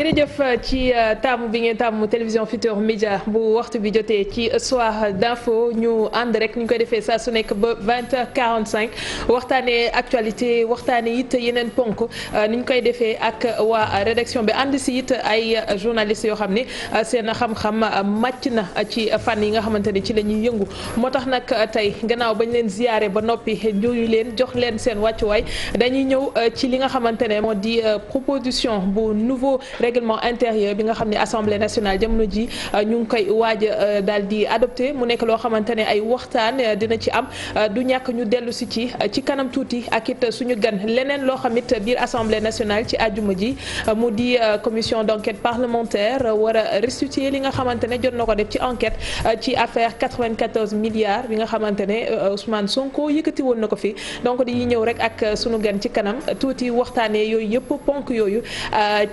jërëjëf ci taamu bi ngeen taamu télévision Futurs Médias bu waxtu bi jotee ci soir d'info ñu ànd rek ñu koy defee saa su nekk ba 20h45 waxtaanee actualité waxtaanee it yeneen ponk ni ñu koy defee ak waa rédaction bi ànd si it ay journalistes yoo xam ne seen xam-xam màcc na ci fànn yi nga xamante ne ci la ñuy yëngu moo tax nag tey gannaaw bañ leen ziyaare ba noppi njuyu leen jox leen seen wàccuwaay dañuy ñëw ci li nga xamante ne moo di proposition bu nouveau règlement intérieur bi nga xam ne assemblée nationale jamono ji ñu ngi koy waaj daal di adopté mu nekk loo xamante ne ay waxtaan dina ci am du ñàkk ñu dellu si ci kanam tuuti ak it suñu gan leneen loo xam it biir assemblée nationale ci àjjuma ji mu di commission d'enquête parlementaire war a restituer li nga xamante ne jot na ko def ci enquête ci affaire 94 milliards bi nga xamante ne Ousmane Sonko yëkkati woon na ko fi donc dañuy ñëw rek ak suñu gan ci kanam tuuti waxtaanee yooyu yëpp ponk yooyu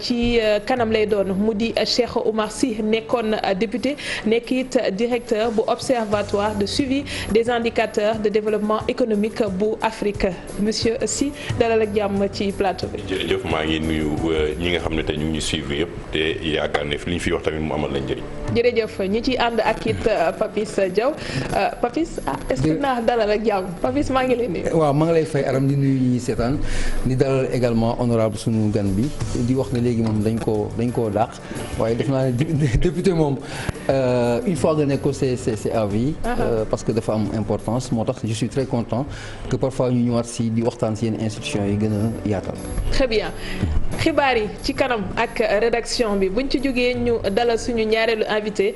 ci kanam lay doon mu di Cheikh Oumar Sy nekkoon député nekk it directeur bu observatoire de suivi des indicateurs de développement économique bu Afrique monsieur Sy dalal ak jàmm ci plateau bi. jërëjëf maa ngi nuyu ñi nga xam ne tey ñu ngi suivre yëpp te yaakaar ne fi li ñu fi wax tamit mu amal lañ njëriñ. jërëjëf ñi ciy ànd ak it Papis Diaw Papis est-ce que naa dalal ak jàmm Papis maa ngi lay nuyu. waaw maa ngi lay fay aram di nuyu ñi seetaan di dalal également honorable sunu gan bi di wax ne léegi moom dañ koo dàq waaye def naa ne député moom une fois nga nekk ko c'est à vie parce que dafa am importance moo tax je suis très content que parfois ñu ñëwaat si di waxtaan si yenn institutions yi gën a yaatal. très bien xibaar yi ci kanam ak rédaction bi buñ ci jógee ñu dalal suñu ñaareelu invité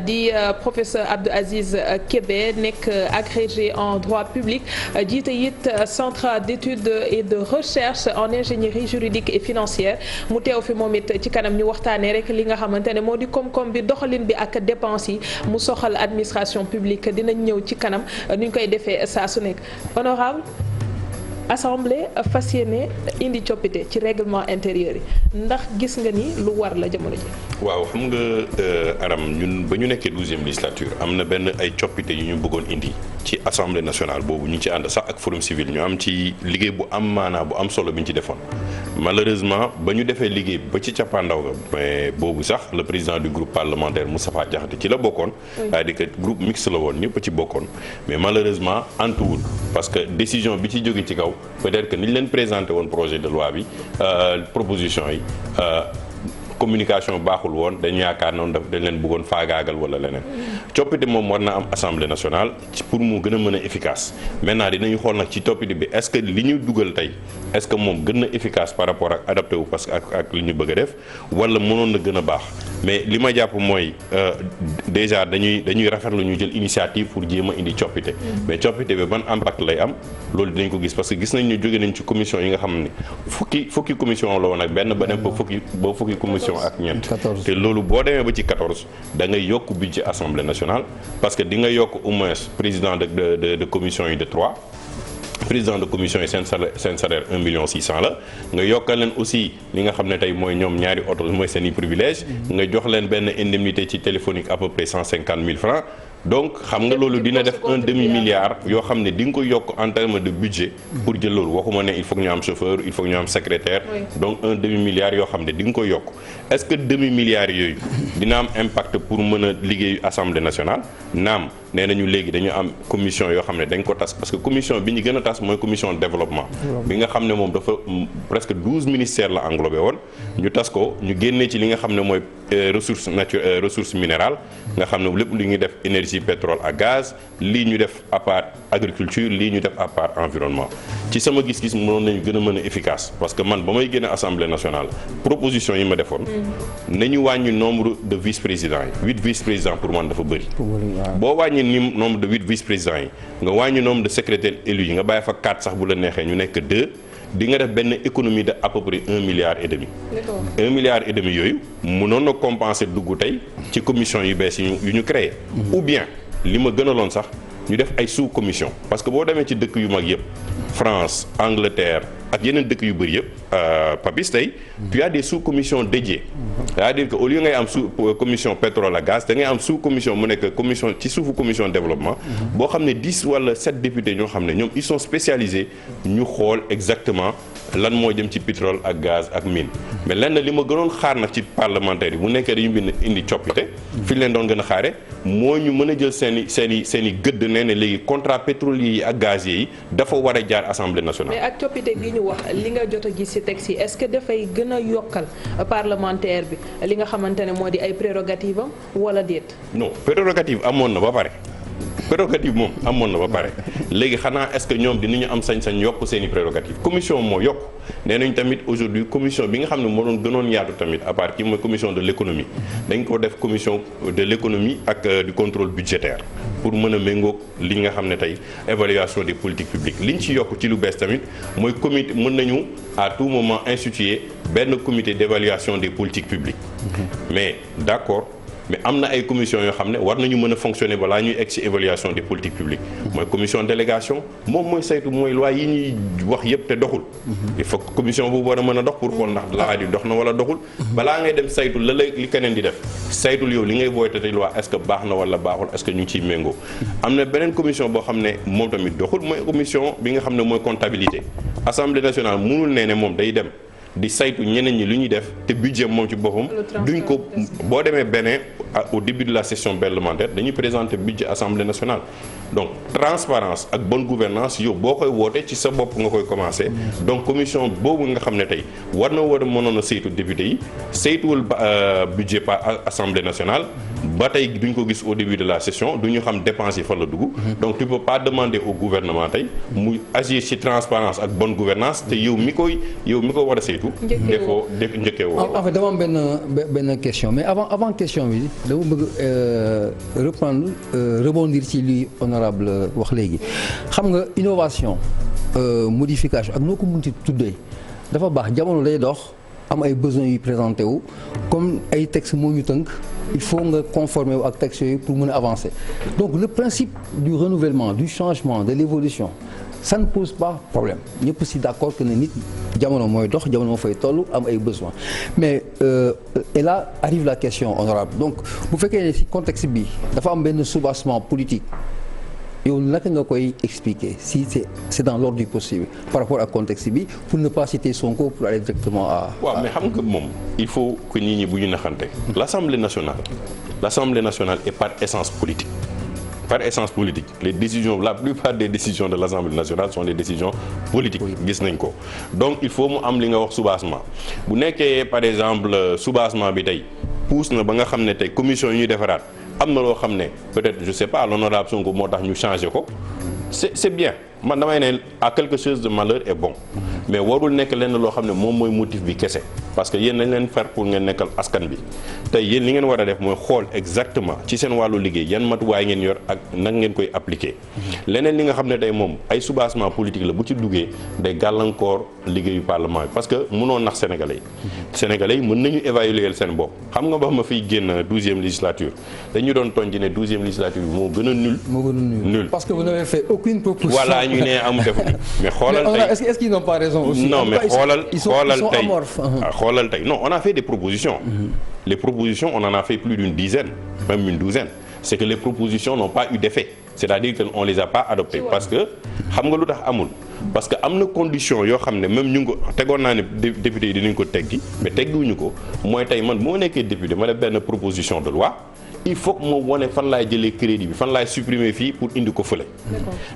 di professeur Abdou Aziz Kébé nekk agrégé en droit public jiite it centre d'études et de recherche en ingénierie juridique et financière mu teew fi moom it ci kanam ñu waxtaanee rek li nga xamante ne moo di koom-koom bi doxalin bi ak dépense yi mu soxal administration publique dinañ ñëw ci kanam nu ñu koy defee saa su nekk honorable assemblée fas yéene indi coppite ci règlement intérieur yi ndax gis nga ni lu war la jamono ji. waaw xam nga Aram ñun ba ñu nekkee 12e législature am na benn ay coppite yu ñu bëggoon indi ci assemblée nationale boobu ñu ci ànd sax ak forum civil ñu am ci liggéey bu am maanaa bu am solo bi ñu ci defoon. malheureusement ba ñu defee liggéey ba ci cappaandaw ga mais boobu sax le président du groupe parlementaire Moustapha Diakhaté ci la bokkoon. c'est-à-dire que groupe mixte la woon ñëpp ci bokkoon mais malheureusement antuwul parce que décision bi ci jóge ci kaw. peut-être que ni ñu leen présenté woon projet de loi bi proposition yi communication baaxul woon dañu yaakaar noonu dañ leen bëggoon faagaagal wala leneen coppite moom war na am assemblée nationale ci pour mu gën a mën a efficace maintenant dinañu xool nag ci coppite bi est-ce que li ñu dugal tey est-ce que moom gën na efficace par rapport ak adapté wu parce que ak li ñu bëgg a def wala mënoon na gën a baax mais li ma jàpp mooy déjà dañuy rafetlu ñu jël initiative pour jéem a indi coppite mais coppite bi ban impact lay am loolu dinañ ko gis parce que gis nañ ñu jóge nañ ci commission yi nga xam ne fukki commission la woon ak benn ba dem ba fukki commission ak ñeent te loolu boo demee ba ci 14 da ngay yokk budget assemblée nationale parce que di nga yokk au moins président de commission yi de 3 président de commission yi seen salaire 1 million 600 la nga yokkal leen aussi li nga xam ne tey mooy ñoom ñaari oto mooy seen i privilège nga jox leen benn indemnité ci téléphonique à peu près 150 000 francs donc xam nga loolu dina def un demi-milliard yoo xam ne di nga ko yokk en terme de budget pour jël loolu waxuma ne il faut que ñu am chauffeur il faut que ñu am secrétaire donc un demi-milliard yoo xam ne di nga ko yokk est-ce que demi-milliard yooyu dina am impact pour mën a liggéeyu assemblée nationale naam nee nañu léegi dañu am commission yoo xam ne dañ ko tas parce que commission bi ñu gën a tas mooy commission développement bi nga xam ne moom dafa presque 12 ministères la englobé woon ñu tas ko ñu génnee ci li nga xam ne mooy ressources minérales nga xam ne lépp li ñuy def énergie pétrole ak gaz lii ñu def à part agriculture lii ñu def à part environnement ci sama gis-gis mënoon nañu gën a mën a efficace parce que man ba may génne assemblée nationale proposition yi ma defoon nañu wàññi nombre de vice-présidents yi 8 vice-présidents pour man dafa bëri boo wàññi ni nombre de 8 vice-présidents yi nga wàññi nombre de secrétaires élus yi nga bàyyi fa 4 sax bu la neexee ñu nekk 2 di nga def benn économie de à peu près 1 milliard et demi 1 milliard et demi yooyu mënoon na compenser dugg tey ci commission yu bees yu ñu créé ou bien li ma gënaloon sax ñu def ay sous-commission parce que boo demee ci dëkk yu mag yëpp France Angleterre ak yeneen dëkk yu bëri yëpp Papis tey tu as des sous-commissions dédiées c'est-à-dire que au lieu ngay am sous-commission pétrole ak gaz da ngay am sous-commission mu nekk commission ci suufu commission développement boo xam ne 10 wala 7 députés ñoo xam ne ñoom ils sont spécialisés ñu xool exactement lan moo jëm ci pétrole ak gaz ak mine mais lenn li ma gënoon xaar nag ci parlementaire yi bu nekkee dañu bind indi coppite fi leen doon gën a xaare moo ñu mën a jël seen i gëdd nee ne léegi contrat pétrolier yi ak gazier yi dafa war a jaar assemblée nationale. mais ak coppite gi ñu wax li nga jot a gis ci texte yi est-ce que dafay gën a yokkal parlementaire bi li nga xamante ne moo di ay prérogative am wala déet. non prérogative amoon na ba pare. prérogative moom amoon na ba pare léegi xanaa est-ce que ñoom dinañu am sañ-sañ yokk seeni prérogative commission moo yokk nee nañ tamit aujourd'hui commission bi nga xam ne moo doon gënoon yaatu tamit à part ki mooy commission de l'économie dañ ko def commission de l'économie ak du contrôle budgétaire pour mën a méngoog li nga xam ne tey évaluation des politiques publiques liñ ci yokk ci lu bees tamit mooy comité mën nañu à tout moment instituer benn comité d'évaluation des politiques publiques mais d'accord mais am na ay commission yoo xam ne war nañu mën a fonctionner balaa ñuy egg ci évaluation des politiques publiques mooy commission délégation moom mooy saytu mooy loi yi ñuy wax yépp te doxul il faut que commission boobu war a mën a dox pour xool ndax loi yi dox na wala doxul balaa ngay dem saytu la li keneen di def saytul yow li ngay voté te loi est-ce que baax na wala baaxul est-ce que ñu ngi ciy méngoo am na beneen commission boo xam ne moom tamit doxul mooy commission bi nga xam ne mooy comptabilité assemblée nationale mënul nee ne moom day dem di saytu ñeneen ñi lu ñuy def te budget moom ci boppam duñ ko boo demee beneen au début de la session parlementaire dañuy présenter budget assemblée nationale donc transparence ak bonne gouvernance yow boo koy wootee ci sa bopp nga koy commencer donc commission boobu nga xam ne tey war na war a mënoon a saytu député yi saytuwul budget par assemblée nationale ba tey duñ ko gis au début de la session duñu xam dépenses yi fan la dugg donc tu peux pas demander au gouvernement tey mu agir ci transparence ak bonne gouvernance te yow mi ko war a saytu defoo njëkkee woo. En fait dama am benn question mais avant question bi dama bëgg rebondir ci li honorable wax léegi xam nga innovation modification ak noo ko munti tuddee dafa baax jamono lay dox am ay besoins yu présenté wu comme ay textes moo ñu tënk il faut nga conformer wu ak textes yooyu pour mën a avancer donc le principe du renouvellement du changement de l'évolution ça ne pose pas problème ñëpp si d'accord que ne nit jamono mooy dox jamono fay toll am ay besoins mais et là arrive la question honorable donc bu fekkee ne si contexte bi dafa am benn soubassement politique yow naka nga koy expliquer si c'est dans l'ordre du possible par rapport ak contexte bi pour ne pas citer Sonko pour aller directement à. waaw mais xam nga moom il faut que nit ñi bu ñu naxante l'Assemblée nationale est par essence politique. Par essence politique les décisions la plupart des décisions de l'Assemblée nationale sont des décisions politiques gis nañ ko donc il faut mu am li nga wax soubassement bu nekkee par exemple soubassement bi tey pousse na ba nga xam ne tey commission yi ñuy defaraat am na loo xam ne peut-être je sais pas l'honorable Sonko moo tax ñu changer ko c'est bien man damay ne à quelque chose de malheur est bon mais warul nekk lenn loo xam ne moom mooy motif bi kese parce que yéen dañ leen faire pour ngeen nekkal askan bi tey yéen li ngeen war a def mooy xool exactement ci seen wàllu liggéey yan matuwaay ngeen yor ak nag ngeen koy appliquer leneen li nga xam ne tey moom ay soubassement politique la bu ci duggee day gàllankoor liggéeyu parlement bi parce que mënoo nax sénégalais yi mën nañu évaluer seen bopp xam nga ba ma fiy génn 12e législature dañu doon tonj ne 12e législature bi moo gën a nul parce que vous n'avez fait aucune proposition voilà ñu ne am defuñu mais xoolal tey est-ce qu'ils n'ont pas raison aussi non mais xoolal tey non on a fait des propositions les propositions on en a fait plus d'une dizaine même une douzaine c'est que les propositions n'ont pas eu d'effet c'est-à-dire que on les a pas adoptées parce que xam nga lu tax amul parce que am na condition yoo xam ne même ñu ngi ko tegoon naa ne député yi dinañ ko teggi mais teggiwuñu ko mooy tey man moo nekkee député ma def benn proposition de loi il faut que moo wane fan laay jëlee crédit bi fan laay supprimer fii pour indi ko fële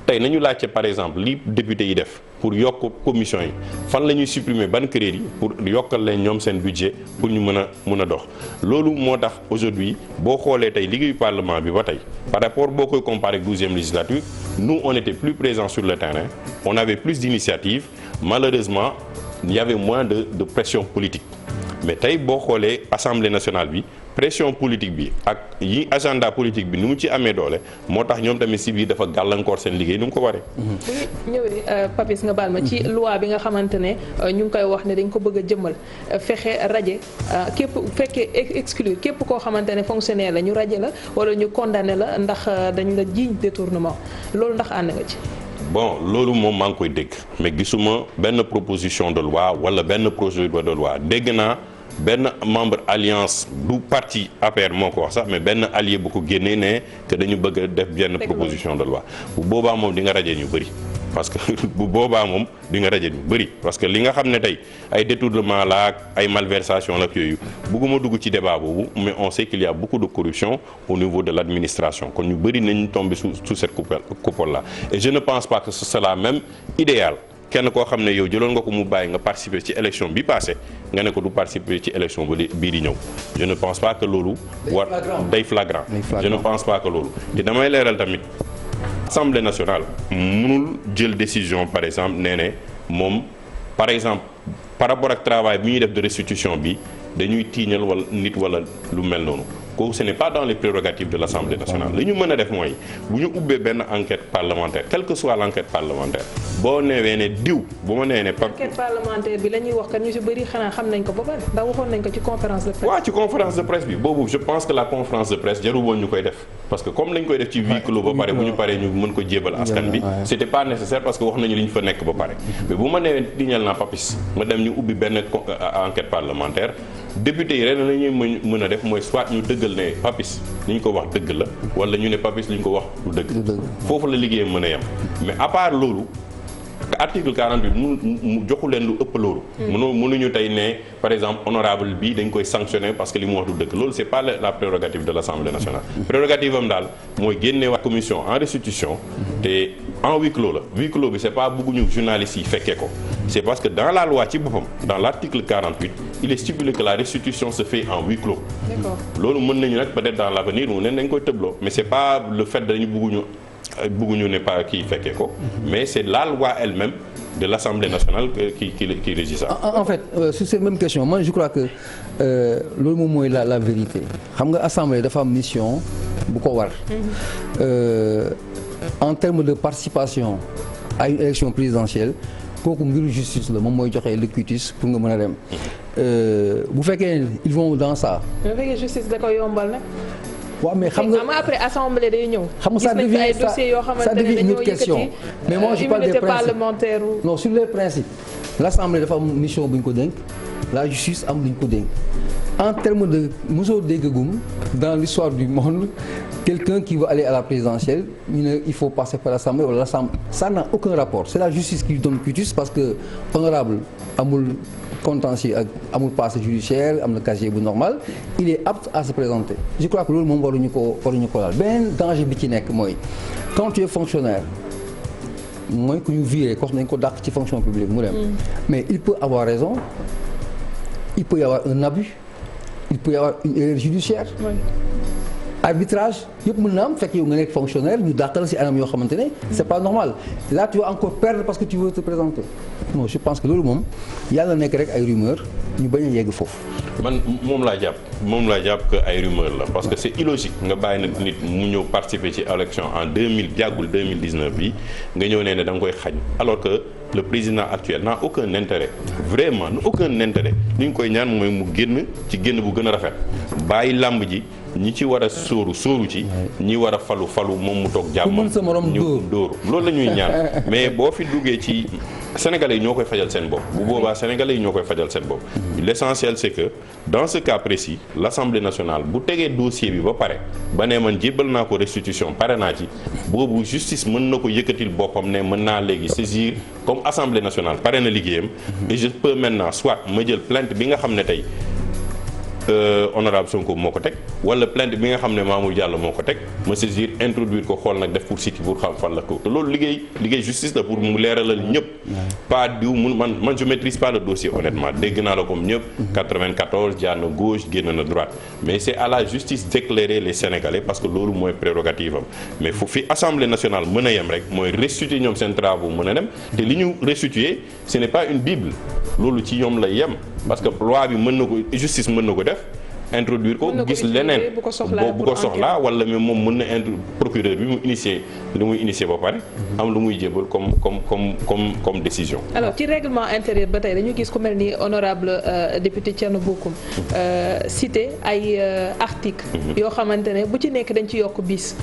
tey nañu laajte par exemple li député yi def pour yokk commission yi fan la ñuy supprimer ban crédit pour yokkal leen ñoom seen budget pour ñu mën a dox loolu moo tax aujourd'hui boo xoolee tey liggéeyu parlement bi ba tey par rapport boo koy comparer ak 12e législature nous on était plus présents sur le terrain on avait plus d'initiatives malheureusement il y avait moins de pression politique mais tey boo xoolee Assemblée nationale bi pression politique bi ak yi agenda politique bi ni mu ci amee doole moo tax ñoom tamit si biir dafa gàllankoor seen liggéey ni mu ko waree. ñëwee Papis nga baal ma ci loi bi nga xamante ne ñu ngi koy wax ne dañ ko bëgg a jëmmal fexe raje képp fekkee exclure képp koo xamante ne fonctionnaire la ñu raje la wala ñu condamné la ndax dañ la jiiñ détournement loolu ndax ànd nga ci. bon loolu moom maa ngi koy dégg mais gisuma benn proposition de loi wala benn projet de loi dégg naa benn membre alliance du parti APR moo ko wax sax mais benn allié bu ko génnee ne que dañu bëgg a def benn proposition de loi bu boobaa moom di nga rajee ñu bëri parce que bu boobaa moom di nga rajee ñu bëri parce que li nga xam ne tey ay détournement la ak ay malversation la ak yooyu bëgguma dugg ci débat boobu mais on sait qu'il y a beaucoup de corruption au niveau de l'administration kon ñu bëri nañ tomber sous cette coupole là et je ne pense pas que ce sera même idéal kenn koo xam ne yow jëloon nga ko mu bàyyi nga participer ci élection bi passé nga ne ko du participer ci élection bii di ñëw je ne pense pas que loolu war day flagrant je ne pense pas que loolu te damay leeral tamit Assemblée nationale mënul jël décision par exemple nee ne moom par exemple par rapport ak travail bi ñuy def de restitution bi dañuy tiiñal wala nit wala lu mel noonu kooku ce n'est pas dans les prérogatives de l'Assemblée nationale li ñu mën a def mooy bu ñu ubbee benn enquête parlementaire quelle que soit l'enquête parlementaire boo neewee ne diw bu ma nee ne enquête parlementaire bi la ñuy wax kat ñu ci bëri xanaa xam nañ ko ba pare ndax waxoon nañ ko ci conférence de presse. waaw ci conférence de presse bi boobu je pense que la conférence de presse jarul woon ñu koy def parce que comme lañ koy def ci huis clos ba pare bu ñu paree ñu mën ko jébal askan bi c'était pas nécessaire parce que wax nañu li ñu fa nekk ba pare mais bu ma nee diñal naa papis ma dem ñu ubbi benn enquête parlementaire député yi ren la ñuy mën a def mooy soit ñu dëggal ne papis li ñu ko wax dëgg la wala ñu ne papis li ñu ko wax du dëgg foofu la liggéeyam mën a yem mais à part loolu article 48 mu joxu leen lu ëpp loolu mënuñu tey ne par exemple honorable bi dañ koy sanctionner parce que li mu wax du dëgg loolu c'est pas la prérogative de l'Assemblée nationale prérogative am daal mooy génne wax commission en restitution te en huis clos la huis clos bi c'est pas bëgguñu journalistes yi fekkee ko c'est parce que dans la loi ci boppam dans l'article 48 il est stipulé que la restitution se fait en huis clos loolu mën nañu nag peut-être dans l'avenir mu ne dañ koy tëbloo mais c'est pas le fait dañu bëgguñu ne pas kii fekkee ko mais c'est la loi elle-même de l'Assemblée nationale qui régit ça. En fait sur cette même question moi je crois que loolu moom mooy la vérité xam nga Assemblée dafa am mission bu ko war en termes de participation à une élection présidentielle kooku mbiru justice la moom mooy joxe le quitus pour nga mën a dem bu fekkee ils vont dans ça. bu fekkee justice da ko yombal nag. waaw mais xam nga après assemblée day ñëw. xam nga ça devient une autre question mais moi je parle des principes non sur les principes l'assemblée dafa am mission bu ñu ko dénk la justice am lu ñu ko dénk en termes de mosoo déggagum dans l'histoire du monde quelqu'un qui veut aller à la présidentielle ñu ne il faut passer par l'assemblée wala l'assemblée ça n'a aucun rapport c'est la justice qui lui donne quitus parce que honorable amul contentieux ak amul passé judiciaire am na casier bu normal il est apte à se présenter je crois que loolu moom waruñu ko laal beneen danger bi ci nekk mooy quand tu es fonctionnaire mooy ku ñu viré ko nañ ko dàq ci fonction publique mu dem mais il peut avoir raison il peut y avoir un abus il peut y avoir une erreur judiciaire arbitrage yëpp mën na am fekk yow nga nekk fonctionnaire ñu dàqal ci anam yoo xamante ne c'est pas normal là tu vas encore perdre parce que tu veux te présenter non je pense que loolu moom yàlla nekk rek ay rumeur ñu bañ a yegg foofu. man moom laa jàpp que ay rumeur la parce que c'est illogique nga bàyyi nag nit mu ñëw participer ci élection en 2019 bi nga ñëw ne da nga koy xañ alors que le président actuel n'a aucun intérêt vraiment aucun intérêt li ñu koy ñaan mooy mu génn ci génn bu gën a rafet bàyyi làmb ji ñi ci war a sóoru ci ñi war a falu moom mu toog jàmm ñu dóoru loolu la ñuy ñaan mais boo fi duggee ci Sénégalais yi ñoo koy fajal seen bopp bu boobaa Sénégalais yi ñoo koy fajal seen bopp l'essentiel c'est que dans ce cas précis l'Assemblée nationale bu tegee dossier bi ba pare ba ne man jébbal naa ko restitution pare naa ci boobu justice mën na ko yëkkatil boppam ne mën naa léegi saisir comme Assemblée nationale pare na liggéeyam et je peux maintenant soit ma jël plainte bi nga xam ne tey honorable Sonko moo ko teg wala plainte bi nga xam ne Mamour Diallo moo ko teg ma saisir introduire ko xool nag def pour site pour xam fan la ko te loolu liggéey justice la pour mu leeralal ñëpp pas diw man je maîtrise pas le dossier honnêtement dégg naa la comme ñëpp 94 jaar na gauche génn na droite mais c'est à la justice d'éclairer les Sénégalais parce que loolu mooy prérogative am mais fu fi Assemblée nationale mën a yem rek mooy restituer ñoom seen travaux mën a dem te li ñu restituer ce n'est pas une bible loolu ci ñoom lay yem parce que loi bi mën na ko justice mën na ko def introduire ko gis leneen bu ko soxlaa wala mais moom mën na procureur bi mu initier li muy initier ba pare am lu muy jébal comme décision. alors ci règlement intérieur ba tey dañu gis ku mel ni honorable député Thierno Bocoum cité ay articles yoo xamante ne bu ci nekk dañ ci yokk bis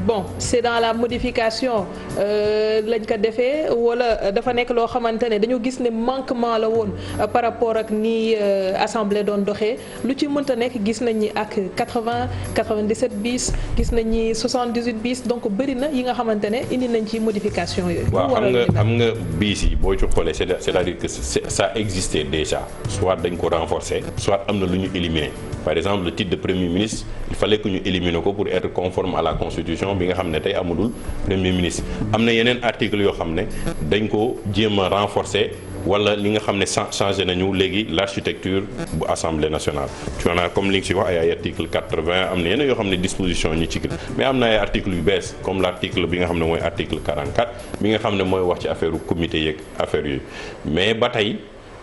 bon c'est dans la modification lañ ko defee wala dafa nekk loo xamante ne dañu gis ne manquement la woon par rapport ak ni assemblée doon doxee lu ci mënta nekk gis nañ ni ak 97 bis gis nañ ni 78 bis donc bëri na yi nga xamante ne indi nañ ci modification yooyu. waaw xam nga bis yi boo ci xoolee c'est-à-dire que ça existait déjà soit dañ ko renforcer soit am na lu ñu éliminer par exemple le titre de premier ministre il fallait que ñu éliminer ko pour être conforme à la constitution bi nga xam ne tey amulul premier ministre am na yeneen articles yoo xam ne dañ ko jéem a renforcer wala li nga xam ne changé nañu léegi l'architecture bu assemblée nationale tu vois comme li nga ci wax ay article 80 am na yeneen yoo xam ne disposition ñu ci mais am na ay articles yu bees comme l'article bi nga xam ne mooy article 44 bi nga xam ne mooy wax ci affaire comité yeeg affaire yooyu mais ba tey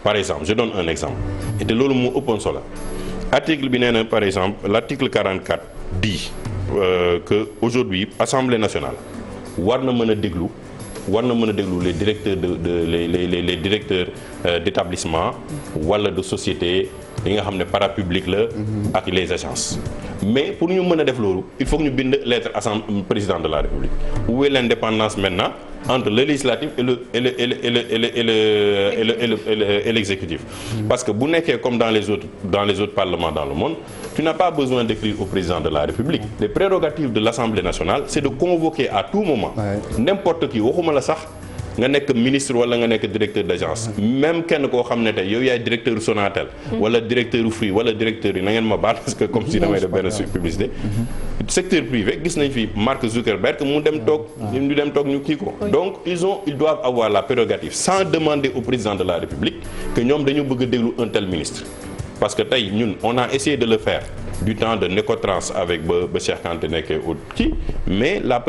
par exemple je donne un exemple et te loolu moo ëppoon solo article bi nee na par exemple l'article 44 dit que aujourd'hui assemblée nationale war na mën a déglu les directeurs les directeurs d'établissement wala de société yi nga xam ne parapublic la ak les agences mais pour ñu mën a def loolu il faut que ñu bind lettre président de la République où est l'indépendance maintenant entre le législatif et l'exécutif parce que bu nekkee comme dans les autres parlements dans le monde tu n'as pas besoin d'écrire au président de la République les prérogatives de l'Assemblée nationale c'est de convoquer à tout moment n'importe qui waxuma la sax nga nekk ministre wala nga nekk directeur d'agence même kenn koo xam ne tey yow yaay directeur Sonatel wala directeur Free wala directeur yi na ngeen ma baal parce que comme si damay def benn publicité secteur privé gis nañ fi Mark Zuckerberg mu dem toog ñu kii ko donc ils doivent avoir la prérogative sans demander au président de la République que ñoom dañu bëgg a déglu un tel ministre parce que tey ñun on a essayé de le faire du temps de Nécotrans avec ba Cheikh Kanté nekkee au kii mais la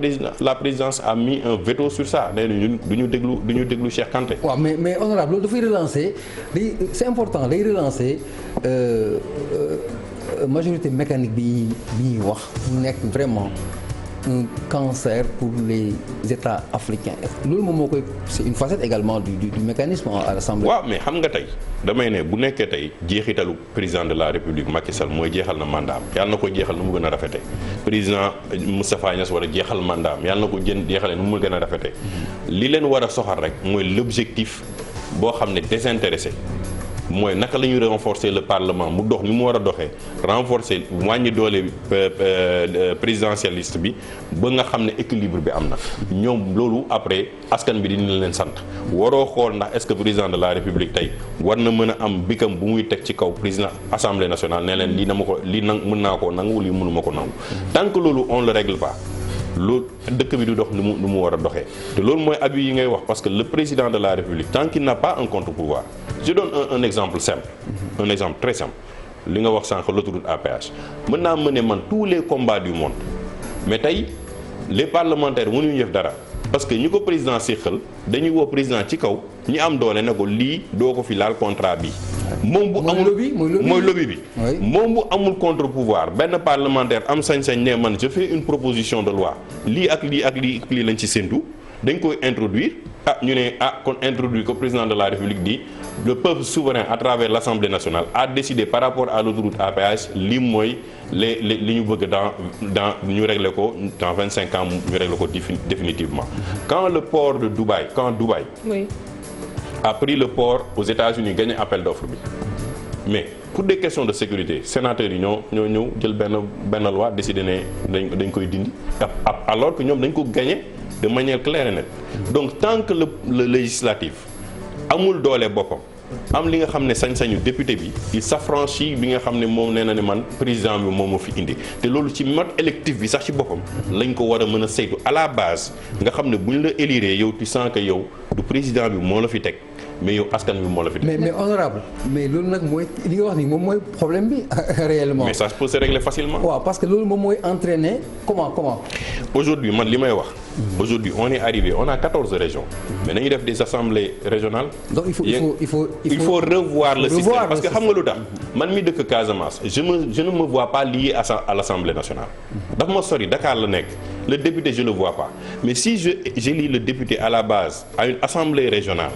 présidence a mis un veto sur ça nee na ñun du ñu déglu Cheikh Kanté. waaw mais honorable loolu dafay relancer c'est important day relancer majorité mécanique bi ñuy wax mu nekk vraiment un cancer pour les États africains loolu moom moo koy c'est une facette également du mécanisme à l'Assemblée. waaw mais xam nga tey damay ne bu nekkee tey jeexitalu président de la République Macky Sall mooy jeexal na mandat am yàlla na ko jeexal nu mu gën a rafete président Moustapha Niasse war a jeexal mandat am yàlla na ko jeexalee nu mu gën a rafete li leen war a soxal rek mooy l'objectif boo xam ne désintéressé mooy naka la ñuy renforcer le parlement mu dox ni mu war a doxee renforcer wàññi doole présidentialiste bi ba nga xam ne équilibre bi am na ñoom loolu après askan bi dina leen sant waroo xool ndax est-ce que président de la république tey war na mën a am bikam bu muy teg ci kaw président assemblée nationale ne leen lii mën naa koo nangu lii mënuma ko nangu tant que loolu on le règle pas loolu dëkk bi du dox nu mu war a doxee te loolu mooy abus yi ngay wax parce que le président de la république tant qu'il n'a pas un contre-pouvoir je donne un exemple simple un exemple très simple li nga wax sànq l'autoroute à péage mën naa mener man tous les combats du monde mais tey les parlementaires mënuñu def dara parce que ñi ko président séqal dañuy woo président ci kaw ñi am doole ne ko lii doo ko fi laal contrat bi moom bu amul mooy lobby bi moom bu amul contre pouvoir benn parlementaire am sañ-sañ ne man je fais une proposition de loi lii ak lii lañ ci séntu dañ koy introduire ñu ne kon introduire ko président de la république dit le peuple souverain à travers l'Assemblée nationale a décidé par rapport à l'autoroute à péage lii mooy li ñu bëgg dans ñu régler ko dans 25 ans ñu régler ko définitivement quand Dubaï oui. a pris le port aux États-Unis gagné appel d'offre bi mais pour des questions de sécurité sénateurs yi ñoo ñëw jël benn loi décidé ne dañ koy dindi alors que ñoom dañ ko gagné de manière claire et nette donc tant que le législatif amul doole boppam am li nga xam ne sañ-sañu député bi il s'affranchit bi nga xam ne moom nee na ne man président bi moom moo fi indi te loolu ci mode électif bi sax ci boppam lañ ko war a mën a saytu à la base nga xam ne bu ñu la élire yow tu sens que yow du président bi moo la fi teg mais yow askan bi moo la fi def. mais honorable mais loolu nag mooy li nga wax ni moom mooy problème bi réellement. mais ça peut se régler facilement. waaw parce que loolu moom mooy entraîner comment. aujourd'hui man li may wax. aujourd'hui on est arrivé on a 14 régions. mais nañu def des assemblées régionales. donc il faut revoir le système parce que xam nga lu tax man mi dëkk Casamance je ne me vois pas lié à l'Assemblée nationale. dafa ma sori Dakar la nekk le député je le vois pas mais si j'élis le député à la base à une assemblée régionale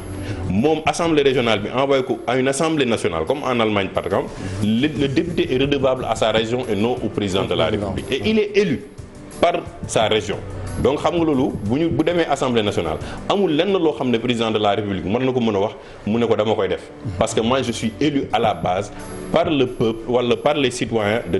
moom assemblée régionale bi envoyé ko à une assemblée nationale comme en Allemagne par exemple le député est redevable à sa région et non au président de la République et il est élu par sa région. donc xam nga loolu bu demee assemblée nationale amul lenn loo xam ne président de la république mën na ko mën a wax mu ne ko dama koy def parce que moi je suis élu à la base par le peuple wala par les citoyens de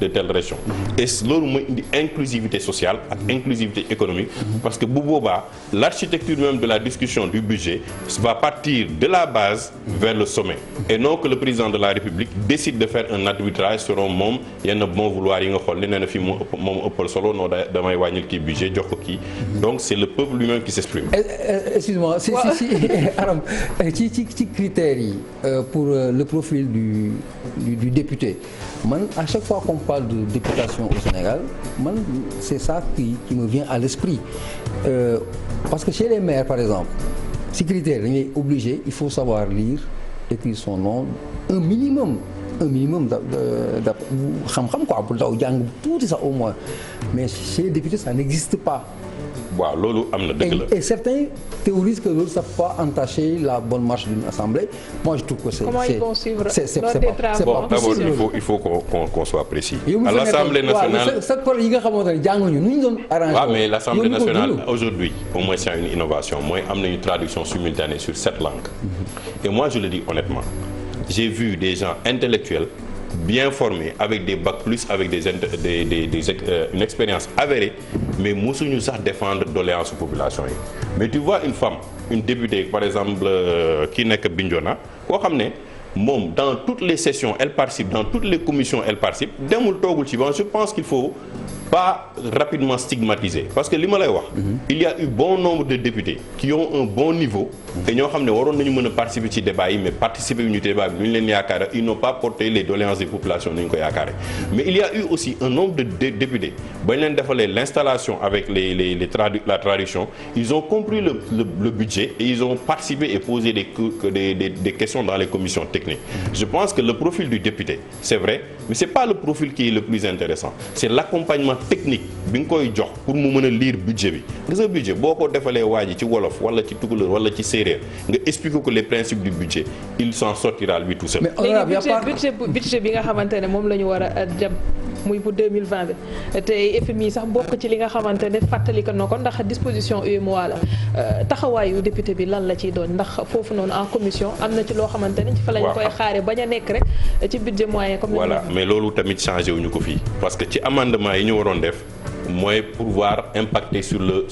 telle région et loolu mooy indi inclusivité sociale ak inclusivité économique parce que bu boobaa l'architecture même de la discussion du budget va partir de la base vers le sommet et non que le président de la république décide de faire un arbitrage selon moom yenn bon vouloir yi nga xool li nee na fii moom ëppal solo noo damay wàññil kii budget donc c'est le peuple lui-même qui s'exprime. Excuse-moi si Aram ci critères yi pour le profil du député man à chaque fois qu'on parle de députation au Sénégal man c'est ça qui me vient à l'esprit parce que chez les maires par exemple ci critères dañuy obligé il faut savoir lire écrire son nom un minimum da xam-xam quoi bu daw jàng tuuti sax au moins mais chez les députés ça n'existe pas. waaw loolu am na dëgg la et certains théorisent que loolu ça peut pas entacher la bonne marche d'une assemblée moi je trouve que c'est comment ils vont suivre bon d'abord il faut qu'on soit précis à l'Assemblée nationale sa collègue yi nga xamante ne jànguñu nu ñu doon arrangé waaw mais l'Assemblée nationale aujourd'hui au moins c'est une innovation mooy am nañu traduction simultanée sur 7 langues et moi je le dis honnêtement j'ai vu des gens intellectuels bien formés avec des bacs plus avec une expérience avérée mais mosuñu sax défendre doléances population yi mais tu vois une femme une députée par exemple kii nekk Bignona koo xam ne moom dans toutes les sessions elle participe dans toutes les commissions elle participe demul toogul ci ban je pense qu'il faut pas rapidement stigmatiser parce que li ma lay wax il y a eu bon nombre de députés qui ont un bon niveau te ñoo xam ne waroon nañu mën a participer ci débat yi mais participer yu ñu débat bi nu ñu leen yaakaare ils n'ont pas porté les doléances des populations ni ñu ko yaakaare mais il y a eu aussi un nombre de députés ba ñu leen defalee l'installation avec la traduction ils ont compris le budget et ils ont participé et posé des questions dans les commissions techniques je pense que le profil du député c'est vrai mais c'est pas le profil qui est le plus intéressant c'est l'accompagnement technique bi nga koy jox pour mu mën a lire budget bi gis nga budget boo ko defalee waa ji ci wolof wala ci tukulóor wala ci séeréer nga expliquer ko les principes du budget il s'en sortira lui tout seul. léegi budget bi nga xamante ne moom la ñu war a jëm muy pour 2020 bi te FMI sax bokk ci li nga xamante ne fàttali ko na ko ndax disposition UEMOA la taxawaayu député bi lan la ciy doon ndax foofu noonu en commission am na ci loo xamante ne ci fa lañ koy xaare bañ a nekk rek ci budget moyen comme voilà mais loolu tamit changé wuñu ko fii parce que ci amendement yi ñu waroon def mooy pouvoir impacter sur le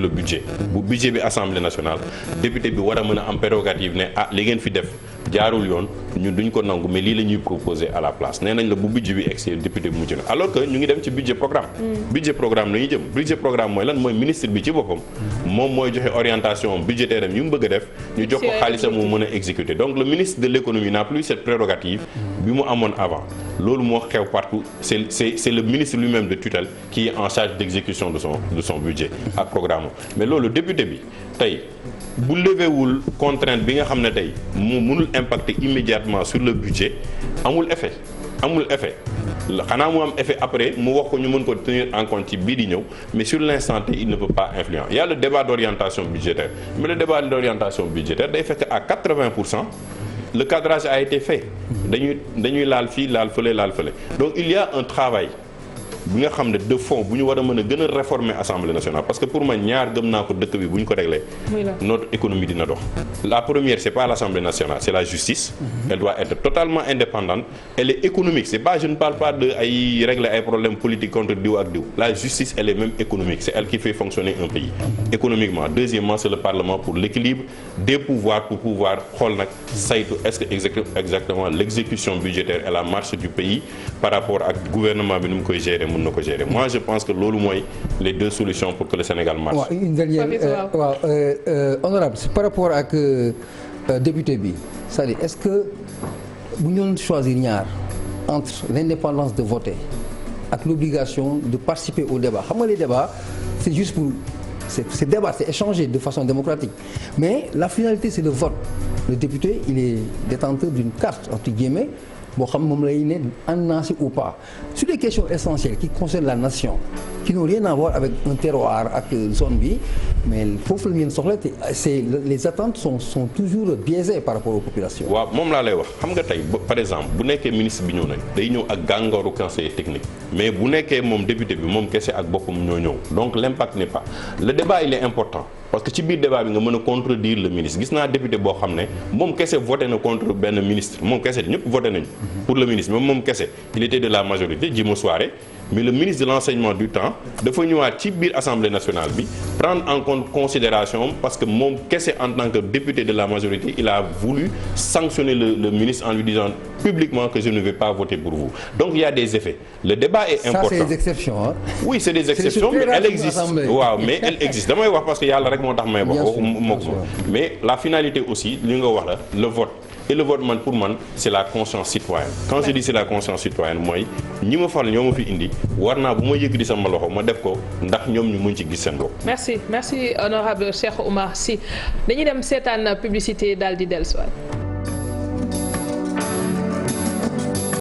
budget bu budget bi Assemblée nationale député bi war a mën a am prérogative ne li ngeen fi def jaarul yoon ñun duñ ko nangu mais lii la ñuy proposer à la place nee nañ la bu budget bi egsi député bi mujj na alors que ñu ngi dem ci budget programme budget programme la ñuy jëm budget programme mooy lan mooy ministre bi ci boppam moom mooy joxe orientation budgétaire am yu mu bëgg a def ñu jox ko xaalisam mu mën a exécuter donc le ministre de l'économie n'a plus cette prérogative bi mu amoon avant loolu moo xew partout c'est le ministre lui-même de tutelle qui est en charge d'exécution de son budget ak programme mais loolu député bi tey bu levéwul contrainte bi nga xam ne tey mu mënul impacter immédiatement sur le budget amul effet xanaa mu am effet après mu wax ko ñu mën ko tenir en compte ci bii di ñëw mais sur l'instant T il ne peut pas influer il y a le débat d'orientation budgétaire mais le débat d'orientation budgétaire day fekk à 80% le cadrage a été fait dañuy laal fii laal fële donc il y a un travail bi nga xam ne de fond bu ñu war a mën a gën a réformer Assemblée nationale parce que pour man ñaar gëm naa ko dëkk bi bu ñu ko réglé notre économie dina dox la première c'est pas l'Assemblée nationale c'est la justice elle doit être totalement indépendante elle est économique c'est pas je ne parle pas de ay régler ay problèmes politiques contre diw ak diw la justice elle est même économique c'est elle qui fait fonctionner un pays économiquement deuxièmement c'est le Parlement pour l'équilibre des pouvoirs pour pouvoir xool nag saytu est-ce que exactement l'exécution budgétaire et la marche du pays par rapport ak gouvernement bi nu mu koy gérer mën na ko gérer moi je pense que loolu mooy les deux solutions pour que le Sénégal marche. waaw une dernière honorable par rapport ak député bi c'est-à-dire est-ce que bu ñu doon choisir ñaar entre l'indépendance de voter ak l'obligation de participer au débat xam nga les débats c'est juste pour c'est débattre, c'est échanger de façon démocratique mais la finalité c'est le vote. Le député il est détenteur d'une carte entre guillemets boo xam moom lay ne ànd naa si ou pas sur les questions essentielles qui concernent la nation qui n'ont rien à voir avec un terroir ak zone bi mais foofu la ngeen soxla te c'est les attentes sont toujours biaisées par rapport aux populations. waaw moom laa lay wax xam nga tey par exemple bu nekkee ministre bi ñëw nañ day ñëw ak gàngooru conseiller technique mais bu nekkee moom député bi moom kese ak boppam ñoo ñëw donc l'impact n'est pas le débat il est important. parce que ci biir débat bi nga mën a contredire le ministre gis naa député boo xam ne moom kese voté na contre benn ministre moom kese ñëpp voté nañu pour le ministre même moom kese il était de la majorité Djimo Souaré mais le ministre de l'enseignement du temps dafa ñëwaat ci biir assemblée nationale bi prendre en compte considération parce que moom kese en tant que député de la majorité il a voulu sanctionner le ministre en lui disant publiquement que je ne vais pas voter pour vous donc il y a des effets le débat est important. Ça c'est des exceptions hein? Oui c'est des exceptions mais elles existent waaw mais elles existent damay wax parce que yàlla rek moo tax may wax moo mais la finalité aussi li nga wax la le vote et le vote man pour man c'est la conscience citoyenne quand je dis c'est la conscience citoyenne mooy ñi ma fal ñoo ma fi indi war naa bu ma yëkkati sama loxo ma def ko ndax ñoom ñu mën ci gis seen bopp. merci honorable Cheikh Oumar Sy dañuy dem seetaan publicité daal di dellusiwaat.